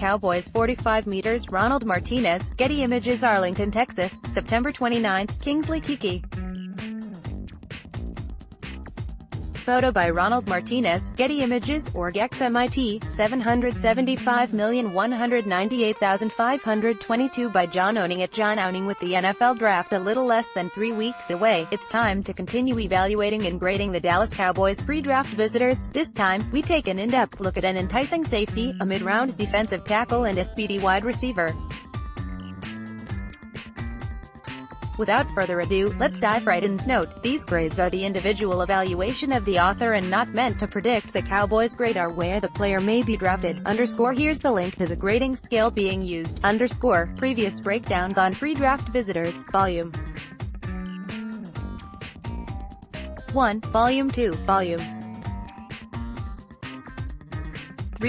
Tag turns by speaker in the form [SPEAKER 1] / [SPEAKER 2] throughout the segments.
[SPEAKER 1] Cowboys 45 meters. Ronald Martinez, Getty Images Arlington, Texas, September 29. Kingsley Keke. Photo by Ronald Martinez, Getty Images, org. XMIT, 775,198,522 by John Owning it. John Owning. With the NFL Draft a little less than 3 weeks away, it's time to continue evaluating and grading the Dallas Cowboys pre-draft visitors. This time, we take an in-depth look at an enticing safety, a mid-round defensive tackle and a speedy wide receiver. Without further ado, let's dive right in. Note, these grades are the individual evaluation of the author and not meant to predict the Cowboys' grade or where the player may be drafted. Here's the link to the grading scale being used. Previous breakdowns on pre-draft visitors, Volume 1, Volume 2, Volume 3.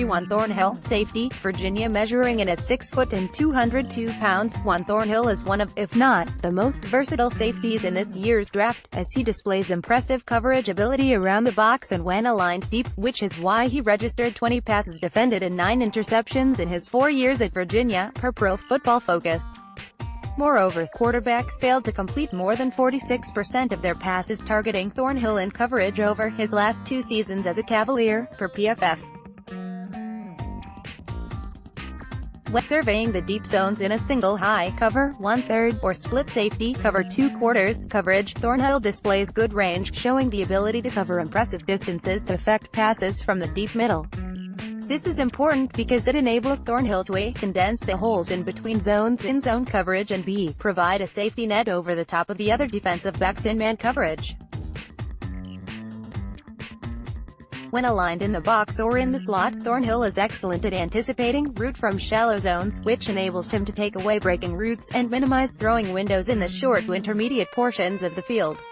[SPEAKER 1] Juan Thornhill, safety, Virginia, measuring in at 6 foot and 202 pounds. Juan Thornhill is one of, if not, the most versatile safeties in this year's draft, as he displays impressive coverage ability around the box and when aligned deep, which is why he registered 20 passes defended and 9 interceptions in his 4 years at Virginia, per Pro Football Focus. Moreover, quarterbacks failed to complete more than 46% of their passes targeting Thornhill in coverage over his last 2 seasons as a Cavalier, per PFF. When surveying the deep zones in a single high cover 1/3 or split safety cover 2/4 coverage, Thornhill displays good range, showing the ability to cover impressive distances to effect passes from the deep middle. This is important because it enables Thornhill to A. condense the holes in between zones in zone coverage and B. provide a safety net over the top of the other defensive backs in man coverage. When aligned in the box or in the slot, Thornhill is excellent at anticipating route from shallow zones, which enables him to take away breaking routes and minimize throwing windows in the short to intermediate portions of the field.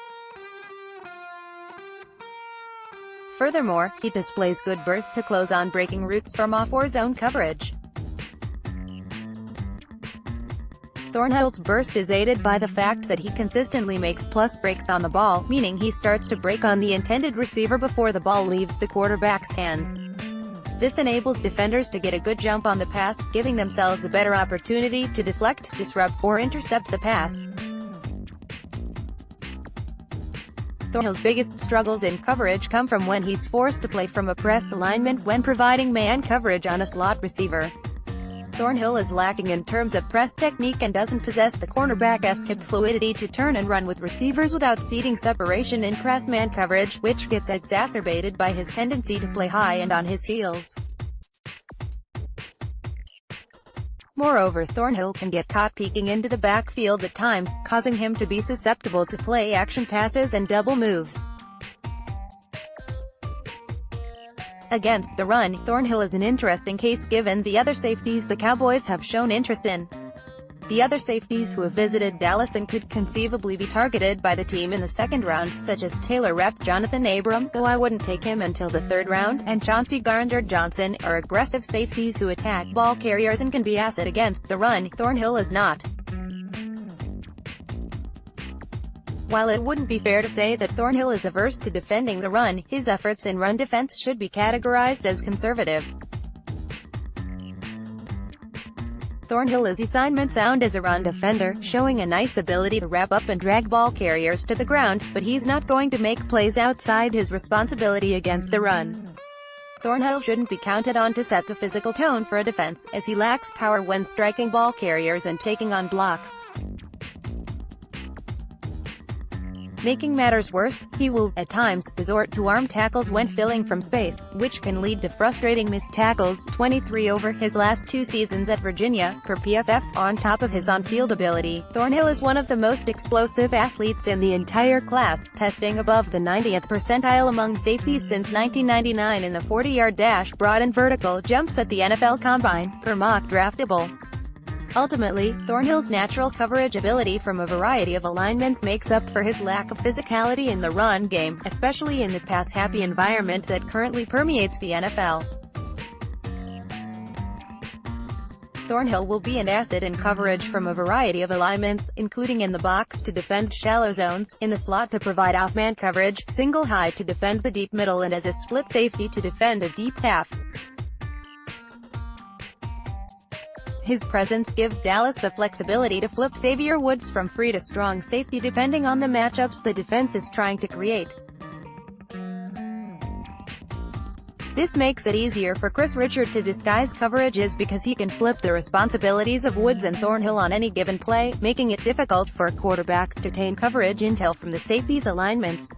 [SPEAKER 1] Furthermore, he displays good burst to close on breaking routes from off or zone coverage. Thornhill's burst is aided by the fact that he consistently makes plus breaks on the ball, meaning he starts to break on the intended receiver before the ball leaves the quarterback's hands. This enables defenders to get a good jump on the pass, giving themselves a better opportunity to deflect, disrupt, or intercept the pass. Thornhill's biggest struggles in coverage come from when he's forced to play from a press alignment when providing man coverage on a slot receiver. Thornhill is lacking in terms of press technique and doesn't possess the cornerback-esque hip fluidity to turn and run with receivers without ceding separation in press man coverage, which gets exacerbated by his tendency to play high and on his heels. Moreover, Thornhill can get caught peeking into the backfield at times, causing him to be susceptible to play-action passes and double moves. Against the run, Thornhill is an interesting case given the other safeties the Cowboys have shown interest in. The other safeties who have visited Dallas and could conceivably be targeted by the team in the second round, such as Taylor Rep, Jonathan Abram, though I wouldn't take him until the third round, and Chauncey Gardner-Johnson, are aggressive safeties who attack ball carriers and can be asset against the run. Thornhill is not. While it wouldn't be fair to say that Thornhill is averse to defending the run, his efforts in run defense should be categorized as conservative. Thornhill is assignment sound as a run defender, showing a nice ability to wrap up and drag ball carriers to the ground, but he's not going to make plays outside his responsibility against the run. Thornhill shouldn't be counted on to set the physical tone for a defense, as he lacks power when striking ball carriers and taking on blocks. Making matters worse, he will, at times, resort to arm tackles when filling from space, which can lead to frustrating missed tackles. 23 over his last 2 seasons at Virginia, per PFF. On top of his on-field ability, Thornhill is one of the most explosive athletes in the entire class, testing above the 90th percentile among safeties since 1999 in the 40-yard dash, broad and vertical jumps at the NFL Combine, per Mock Draftable. Ultimately, Thornhill's natural coverage ability from a variety of alignments makes up for his lack of physicality in the run game, especially in the pass-happy environment that currently permeates the NFL. Thornhill will be an asset in coverage from a variety of alignments, including in the box to defend shallow zones, in the slot to provide off-man coverage, single high to defend the deep middle, and as a split safety to defend a deep half. His presence gives Dallas the flexibility to flip Xavier Woods from free to strong safety depending on the matchups the defense is trying to create. This makes it easier for Chris Richard to disguise coverages because he can flip the responsibilities of Woods and Thornhill on any given play, making it difficult for quarterbacks to obtain coverage intel from the safeties' alignments.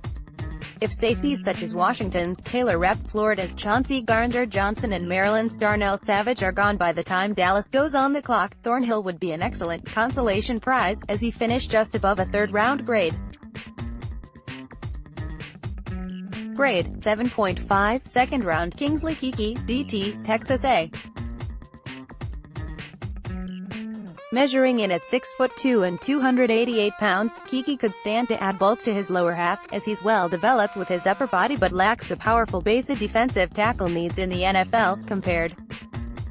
[SPEAKER 1] If safeties such as Washington's Taylor Rapp, Florida's Chauncey Gardner-Johnson and Maryland's Darnell Savage are gone by the time Dallas goes on the clock, Thornhill would be an excellent consolation prize, as he finished just above a third-round grade. Grade 7.5, second round. Kingsley Keke, DT, Texas A. Measuring in at 6'2" and 288 pounds, Keke could stand to add bulk to his lower half, as he's well developed with his upper body but lacks the powerful base a defensive tackle needs in the NFL. Compared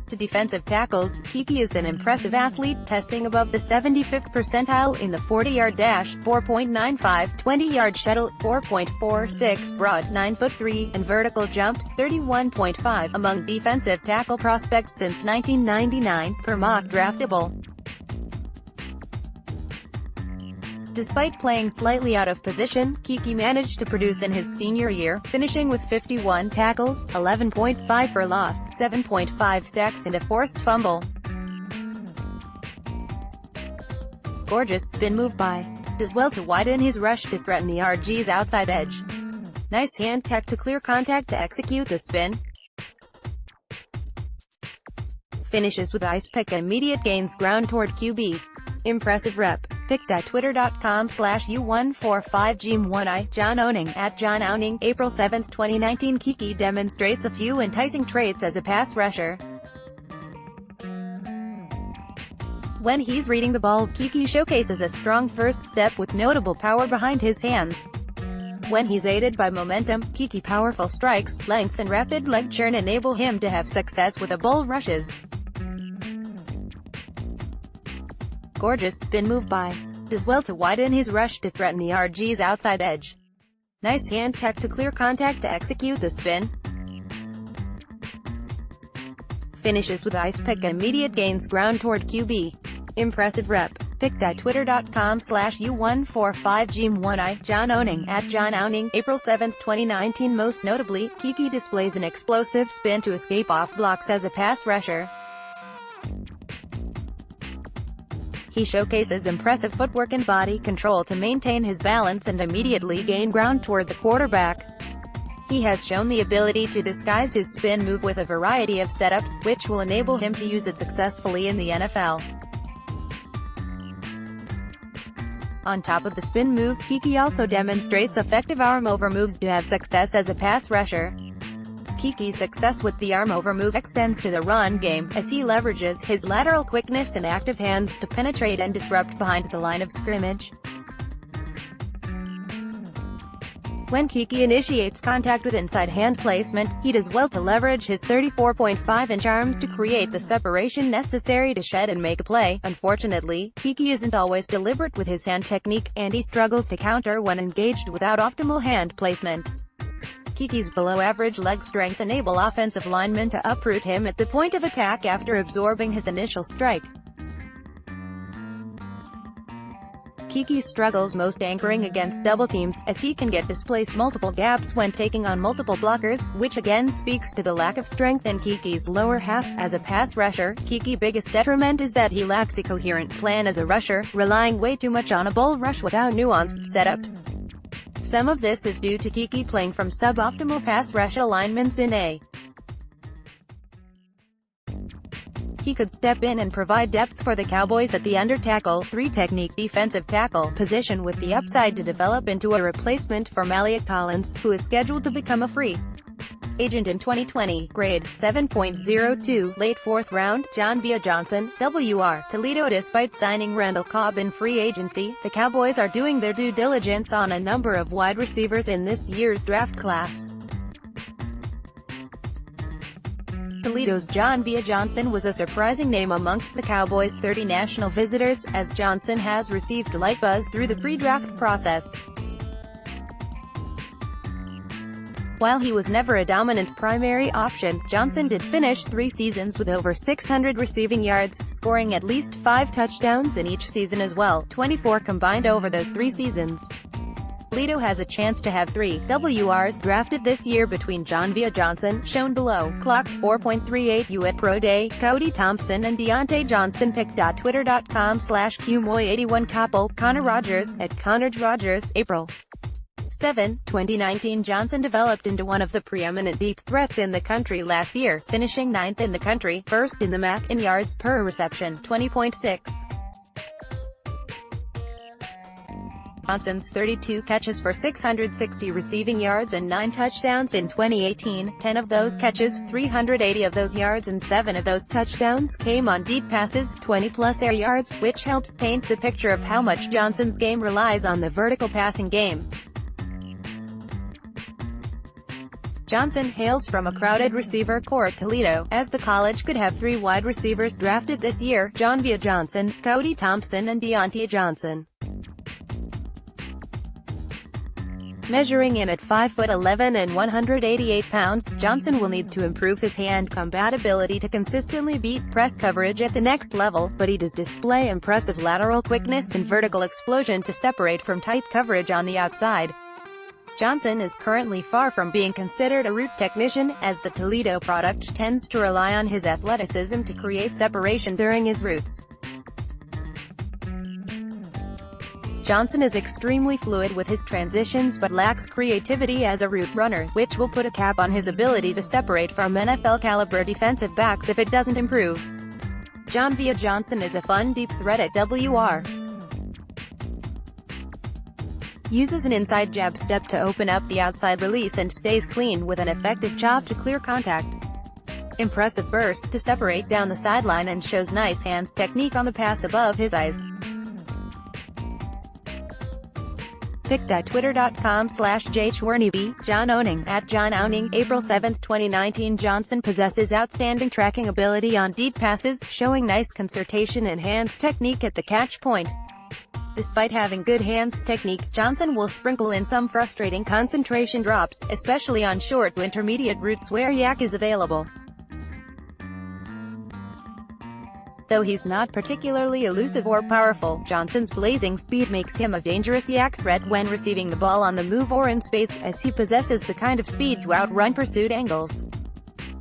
[SPEAKER 1] to defensive tackles, Keke is an impressive athlete, testing above the 75th percentile in the 40-yard dash, 4.95, 20-yard shuttle, 4.46, broad, 9'3", and vertical jumps, 31.5, among defensive tackle prospects since 1999, per Mock Draftable. Despite playing slightly out of position, Keke managed to produce in his senior year, finishing with 51 tackles, 11.5 for loss, 7.5 sacks and a forced fumble. Gorgeous spin move by. Does well to widen his rush to threaten the RG's outside edge. Nice hand tech to clear contact to execute the spin. Finishes with ice pick and immediate gains ground toward QB. Impressive rep. Picked@twitter.com/U145Gm1I. John Owning, @JohnOwning, April 7, 2019. Keke demonstrates a few enticing traits as a pass rusher. When he's reading the ball, Keke showcases a strong first step with notable power behind his hands. When he's aided by momentum, Keke's powerful strikes, length and rapid leg churn enable him to have success with the bull rushes. Gorgeous spin move by. Does well to widen his rush to threaten the RG's outside edge. Nice hand tech to clear contact to execute the spin. Finishes with ice pick and immediate gains ground toward QB. Impressive rep. Picked@twitter.com/U145Gm1I. John Owning, @JohnOwning, April 7, 2019. Most notably, Keke displays an explosive spin to escape off blocks as a pass rusher. He showcases impressive footwork and body control to maintain his balance and immediately gain ground toward the quarterback. He has shown the ability to disguise his spin move with a variety of setups, which will enable him to use it successfully in the NFL. On top of the spin move, Keke also demonstrates effective arm-over moves to have success as a pass rusher. Keke's success with the arm-over move extends to the run game, as he leverages his lateral quickness and active hands to penetrate and disrupt behind the line of scrimmage. When Keke initiates contact with inside hand placement, he does well to leverage his 34.5-inch arms to create the separation necessary to shed and make a play. Unfortunately, Keke isn't always deliberate with his hand technique, and he struggles to counter when engaged without optimal hand placement. Keke's below-average leg strength enable offensive linemen to uproot him at the point of attack after absorbing his initial strike. Keke struggles most anchoring against double teams, as he can displace multiple gaps when taking on multiple blockers, which again speaks to the lack of strength in Keke's lower half. As a pass rusher, Keke's biggest detriment is that he lacks a coherent plan as a rusher, relying way too much on a bull rush without nuanced setups. Some of this is due to Keke playing from suboptimal pass rush alignments in A. He could step in and provide depth for the Cowboys at the under-tackle, 3 technique defensive tackle position with the upside to develop into a replacement for Maliek Collins, who is scheduled to become a free agent in 2020. Grade 7.02, late 4th round. John Via Johnson, WR, Toledo. Despite signing Randall Cobb in free agency, the Cowboys are doing their due diligence on a number of wide receivers in this year's draft class. Toledo's John Via Johnson was a surprising name amongst the Cowboys' 30 national visitors, as Johnson has received light buzz through the pre-draft process. While he was never a dominant primary option, Johnson did finish 3 seasons with over 600 receiving yards, scoring at least 5 touchdowns in each season as well, 24 combined over those 3 seasons. Toledo has a chance to have 3 WRs drafted this year between Jon'Vea Johnson, shown below, clocked 4.38 U at Pro Day, Cody Thompson and Deontay Johnson. Pic.twitter.com/QMoy81 Couple, Connor Rogers, at Connor Rogers, April 7, 2019. Johnson developed into one of the preeminent deep threats in the country last year, finishing 9th in the country, 1st in the MAC in yards per reception, 20.6. Johnson's 32 catches for 660 receiving yards and 9 touchdowns in 2018, 10 of those catches, 380 of those yards and 7 of those touchdowns came on deep passes, 20-plus air yards, which helps paint the picture of how much Johnson's game relies on the vertical passing game. Johnson hails from a crowded receiver corps at Toledo, as the college could have 3 wide receivers drafted this year: Jon'Vea Johnson, Cody Thompson and Deontay Johnson. Measuring in at 5'11" and 188 pounds, Johnson will need to improve his hand compatibility to consistently beat press coverage at the next level, but he does display impressive lateral quickness and vertical explosion to separate from tight coverage on the outside. Johnson is currently far from being considered a route technician, as the Toledo product tends to rely on his athleticism to create separation during his routes. Johnson is extremely fluid with his transitions but lacks creativity as a route runner, which will put a cap on his ability to separate from NFL-caliber defensive backs if it doesn't improve. Jon'Vea Johnson is a fun deep threat at WR. Uses an inside jab step to open up the outside release and stays clean with an effective chop to clear contact. Impressive burst to separate down the sideline and shows nice hands technique on the pass above his eyes. Pic.twitter.com/JChWerneyB, John Owning, at John Owning, April 7, 2019. Johnson possesses outstanding tracking ability on deep passes, showing nice concertation and hands technique at the catch point. Despite having good hands technique, Johnson will sprinkle in some frustrating concentration drops, especially on short to intermediate routes where yak is available. Though he's not particularly elusive or powerful, Johnson's blazing speed makes him a dangerous yak threat when receiving the ball on the move or in space, as he possesses the kind of speed to outrun pursuit angles.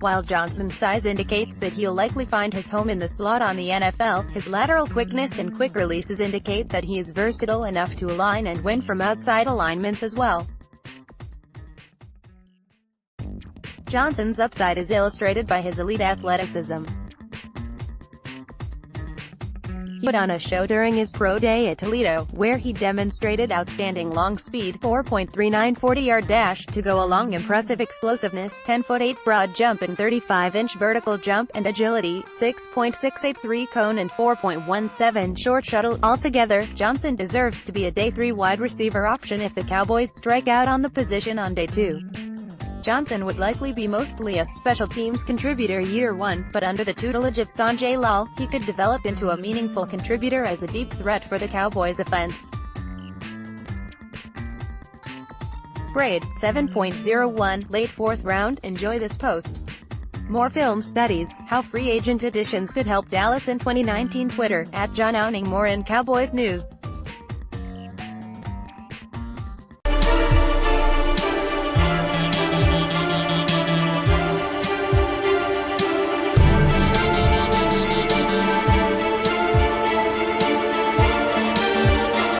[SPEAKER 1] While Johnson's size indicates that he'll likely find his home in the slot on the NFL, his lateral quickness and quick releases indicate that he is versatile enough to align and win from outside alignments as well. Johnson's upside is illustrated by his elite athleticism. He put on a show during his pro day at Toledo, where he demonstrated outstanding long speed, 4.39 40-yard dash, to go along impressive explosiveness, 10'8" broad jump and 35-inch vertical jump, and agility, 6.683 cone and 4.17 short shuttle. Altogether, Johnson deserves to be a day 3 wide receiver option if the Cowboys strike out on the position on day 2. Johnson would likely be mostly a special teams contributor year 1, but under the tutelage of Sanjay Lal, he could develop into a meaningful contributor as a deep threat for the Cowboys' offense. Grade, 7.01, late 4th round. Enjoy this post. More film studies, how free agent additions could help Dallas in 2019. Twitter, @John Owning. More in Cowboys news.